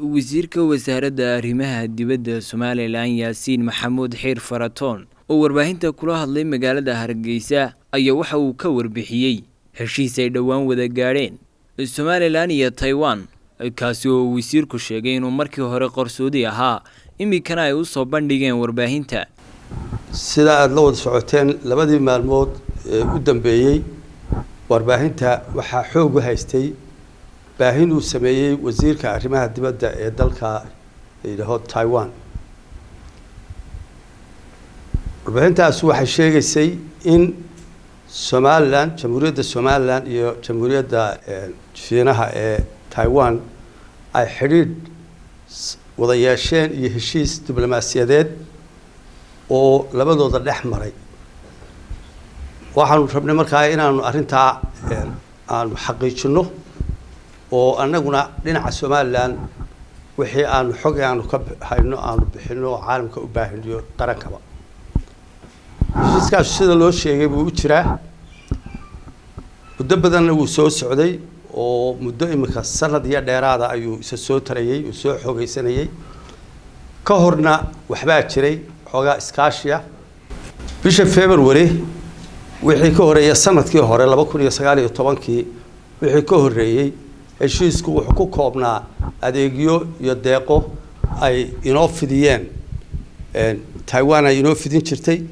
wasiirka wasaaradda arrimaha dibadda Somaliland Yaasiin Maxamuud Xiir Faratoon oo warbaahinta kula hadlay magaalada Hargeysa ayaa waxa uu ka warbixiyay heshiis ay dhawaan wada gaareen Somaliland iyo Taiwan kaasi oo wasiirku sheegay inuu markii hore Qarsoodi ahaa imikana ay u soo bandhigeen warbaahinta sida aad la wada socoteen labadii maalmood u dambeeyay warbaahinta waxa xoog u haystay baahin uu sameeyay wasiirka arrimaha dibadda ee dalka Taiwan warbaahintaas waxay sheegaysay in Somaliland jamhuuriyadda Somaliland iyo jamhuuriyadda Shiinaha ee Taiwan ay xiriir wada yeesheen iyo heshiis diblomaasiyadeed oo labadooda dhex maray waxaanu rabnay markaa inaanu arinta aanu xaqiijino oo annaguna dhinaca Somaliland wixii aanu xog aanu ka hayno aanu bixino caalamka u baahinayo qarankaba heshiiskaas sida loo sheegay buu u jiraa muddo badan uu soo socday oo muddo imika sanad iyo dheeraada ayuu isa soo tarayay oo soo xoogaysanayay ka horna waxbaa jiray xogaa iskaashiya bisha February wixii ka horeeyay sanadkii hore 2019 wixii ka horeeyay heshiisku wuxuu ku koobnaa adeegyo iyo deeqo ay inoo fidiyeen Taiwan ay inoo fidin jirtay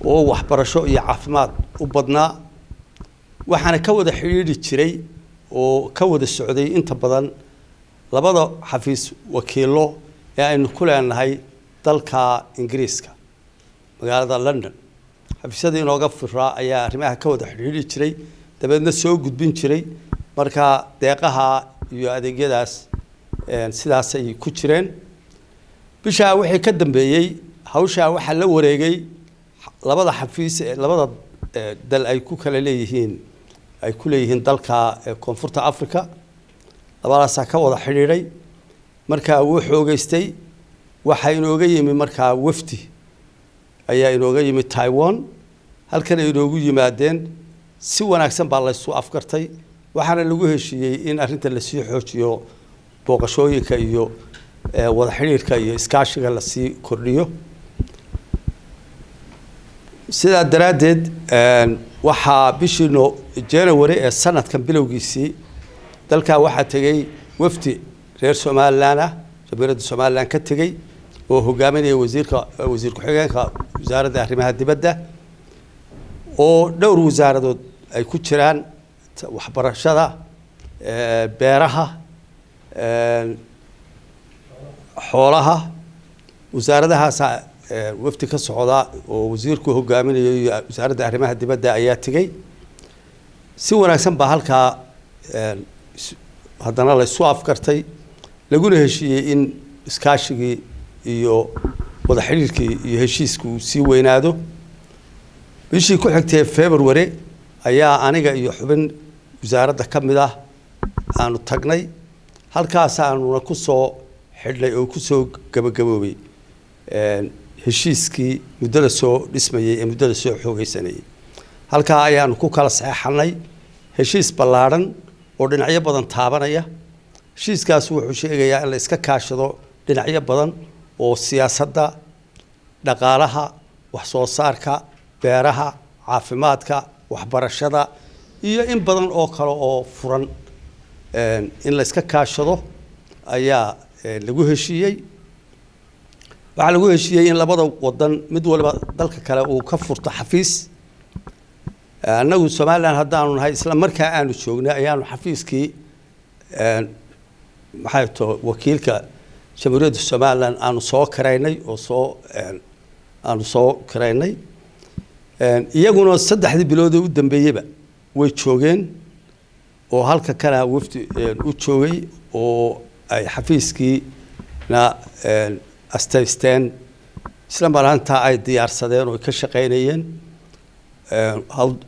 oo waxbarasho iyo caafimaad u badnaa waxaana ka wada xiriiri jiray oo ka wada socday inta badan labada xafiis wakiilo ee aynu ku leenahay dalka Ingiriiska magaalada London xafiisyada inooga firaa ayaa arrimaha ka wada xiriiri jiray dabeedna soo gudbin jiray marka deeqaha iyo adeegyadaas sidaas ay ku jireen bisha wixii ka dambeeyay hawsha waxa la wareegay labada xafiis labada dal ay ku kala leeyihiin ay ku leeyihiin dalka Koonfurta Afrika labadaas ka wada xiriiray marka uu xoogaystay waxa inooga yimi marka wafdi ayaa inooga yimi Taiwan halkan ay inoogu yimaadeen si wanaagsan baa la isku afkartay waxaana lagu heshiiyay in arinta la sii xoojiyo booqashooyinka iyo wada xiriirka iyo iskaashiga la sii kordhiyo sida daraadeed waxa bishii January ee sanadkan bilowgiisii dalka waxa tagay wafdi reer Somaliland ah jamhuuriyadda Somaliland ka tagay oo hogaaminaya wasiir ku-xigeenka wasaaradda arrimaha dibadda oo dhowr wasaaradood ay ku jiraan waxbarashada beeraha xoolaha wasaaradahaas wafdi ka socda oo wasiirku hogaaminayo wasaaradda arrimaha dibadda ayaa tagay si wanaagsan baa halka haddana la isku afkartay laguna heshiiyay in iskaashigii iyo wada xiriirkii iyo heshiisku si weynaado bishii ku xigtay February ayaa aniga iyo xubin wasaaradda kamid ah aanu tagnay halkaas aanu ku soo xidhnay oo ku soo gabagaboobay heshiiskii muddada soo dhismayay ee muddada soo xoogaysanayay halka ayaanu ku kala saxeexnay heshiis ballaaran oo dhinacyo badan taabanaya heshiiskaas wuxuu sheegayaa in la iska kaashado dhinacyo badan oo siyaasadda dhaqaalaha wax soo saarka beeraha caafimaadka waxbarashada iyo in badan oo kale oo furan in la iska kaashado ayaa lagu heshiiyay waxa lagu heshiiyay in labada wadan mid walba dalka kale uu ka furto xafiis anagu Somaliland haddaanu nahay isla markaa aanu joognay ayaanu xafiiskii maxay to wakiilka jamhuuriyadda Somaliland aanu soo kareynay oo aanu soo kareynay iyaguna saddexdii bilood u dambeeyayba way joogeen oo halka kana wafdi u joogay oo ay xafiiskii na astaysteen isla maranta ay diyaarsadeen oo ka shaqeynayeen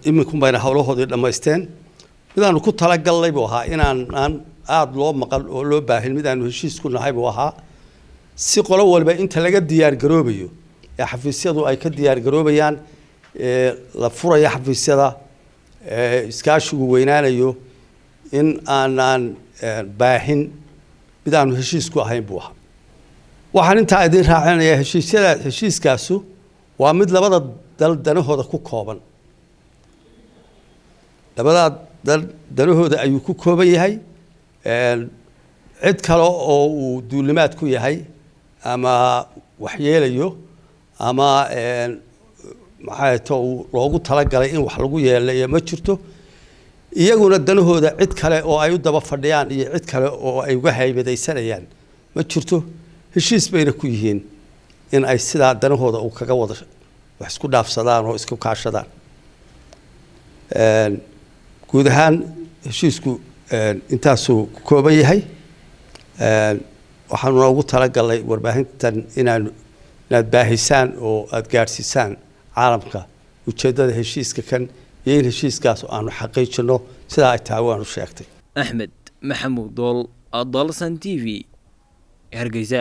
iminku bayna hawlahoodii dhameysteen midaanu ku tala galnay buu ahaa inaan aad loo maqal oo loo baahin midaanu heshiis ku nahay buu ahaa si qolo walba inta laga diyaar garoobayo ee xafiisyadu ay ka diyaar garoobayaan la furayo xafiisyada iskaashigu weynaanayo in aanan baahin bidaanu heshiisku ahayn buu ahaa waxaan inta idin raacinayaa heshiiskaasu waa mid labada dal danahooda ku kooban labada dal danahooda ayuu ku kooban yahay cid kale oo uu duulimaad ku yahay ama waxyeelayo ama maxay tahay loogu talagalay in wax lagu yeelayo ma jirto iyaguna danahooda cid kale oo ay u daba fadhiyaan iyo cid kale oo ay uga haybadaysanayaan ma jirto heshiis bayna ku yihiin in ay sidaa danahooda uu kaga wada wax isku dhaafsadaan oo isku kaashadaan guud ahaan heshiisku intaasuu kooban yahay waxaanu ugu talagalay warbaahintan inaad baahisaan oo aad gaarsiisaan caalamka ujeedada heshiiska kan iyo in heshiiskaas aanu xaqiijino sidaa ay tahay waanu sheegtay axmed maxamuud dool dalsan TV hargeysa